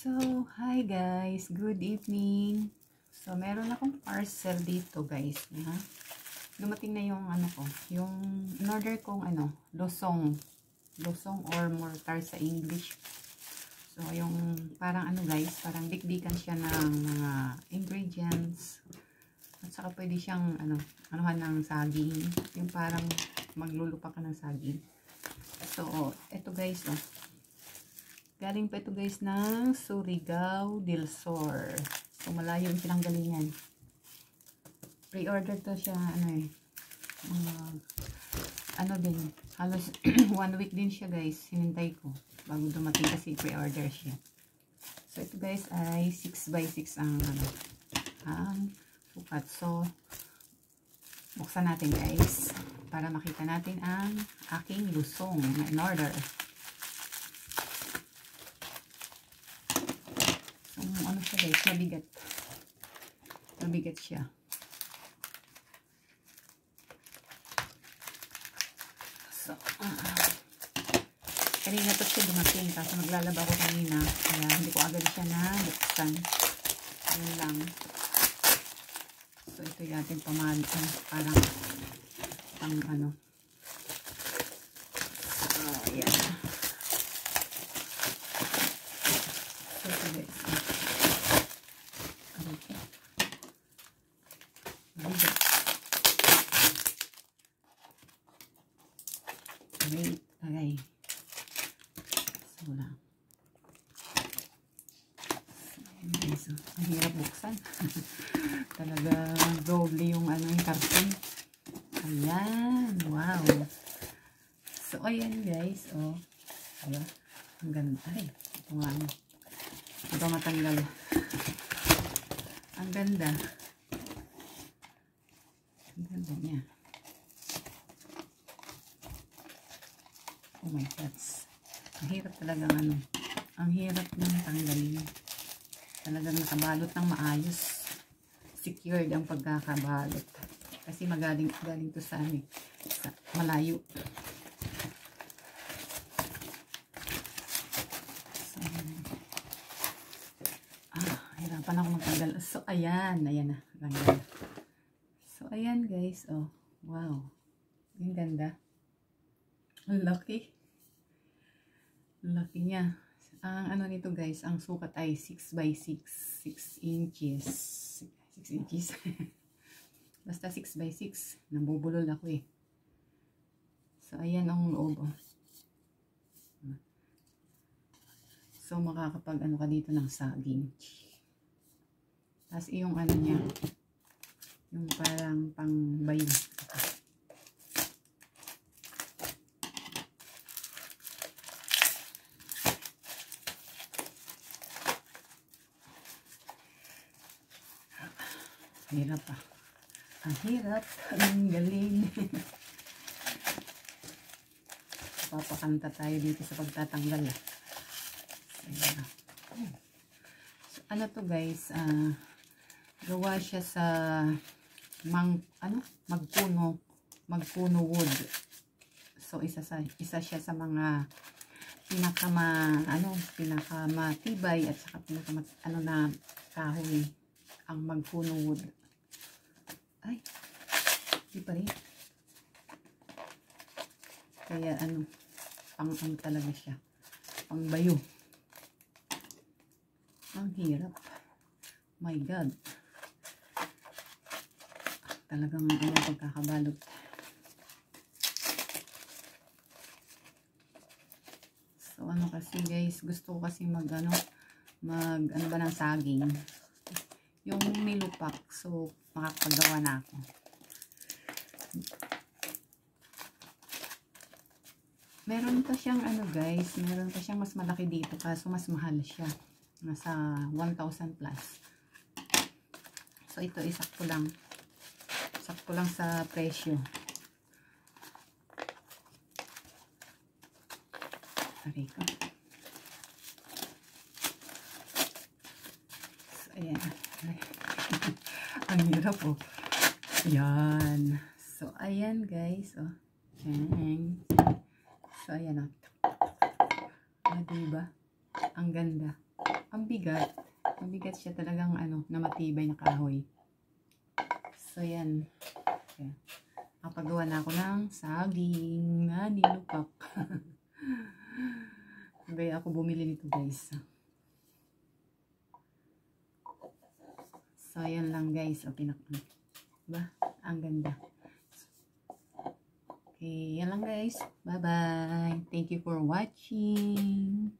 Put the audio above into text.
So, hi guys, good evening. So, meron akong parcel dito guys. Dumating na yung ano ko, yung in-order kong losong or mortar sa English. So, yung parang guys, parang dikdikan siya ng mga ingredients. At saka pwede siyang anuhan ng saging, yung parang maglulupa ka ng saging. So, eto guys, galing pa ito guys ng Surigao del Sur. So, malayo yung pinanggalingan. Pre-order to siya, din. Halos 1 week din siya guys. Hinintay ko bago dumating kasi pre-order siya. So, ito guys ay 6x6 ang sukat. So, buksan natin guys para makita natin ang aking lusong na in-order. Siya guys, mabigat siya. So, kanina to siya dumating kasi maglalaba ko kanina kaya hindi ko agad siya nabuksan. Ayun lang. So, ito yung ating pamalitan, parang ayan. So, ito guys, wait, okay. So lang. So, ang hirap buksan. Talaga doble yung yung karton. Ayan, wow. So, ayan guys, diba? Ang ganda. Ay, ito nga ito matanggal. Ang ganda. Ang ganda niya. Oh my God. Ang hirap talaga ang hirap ng tanggalin. Talagang nakabalot ng maayos. Secured ang pagkakabalot. Kasi galing to sa malayo. So, hirapan ako magtanggal. So, ayan na. Tanggal. So, ayan guys. Oh, wow. Ang ganda. Ang laki. Laki niya. Ang nito guys, ang sukat ay 6x6. 6 inches. 6 inches. Basta 6x6. Nabubulol ako eh. So, ayan ang loob. So, makakapag ka dito ng saging. Tapos, yung niya. Yung parang pangbayo. Hirap Ang hirap. Ang galing. Papakanta tayo dito sa pagtatanggal. So, to guys? Gawa siya sa magpuno wood. So, isa siya sa mga pinakamatibay at saka na kahoy ang magpuno wood. Ay, di pa rin. Kaya pang talaga siya. Pang bayo. Ang hirap. My God. Talagang pagkakabalot. So, kasi guys, gusto ko kasi ng saging. Yung nilupak. So, makakagawa na ako. Meron pa siyang guys, meron pa siyang mas malaki dito kaso mas mahal siya. Nasa 1,000 plus. So, ito isakto lang. Sakto lang sa presyo. Okay ko. So, ayan. Ang hirap Ayan. So, ayan guys. Ayan. So, ayan diba? Ang ganda. ang bigat. Mabigat siya talagang ano, na matibay na kahoy. So, yan. Okay. Napagawa na ako ng saging na nilupak. Kaya ako bumili nito, guys. So, yan lang, guys. O, diba? Ang ganda. Okay, yan lang, guys. Bye-bye. Thank you for watching.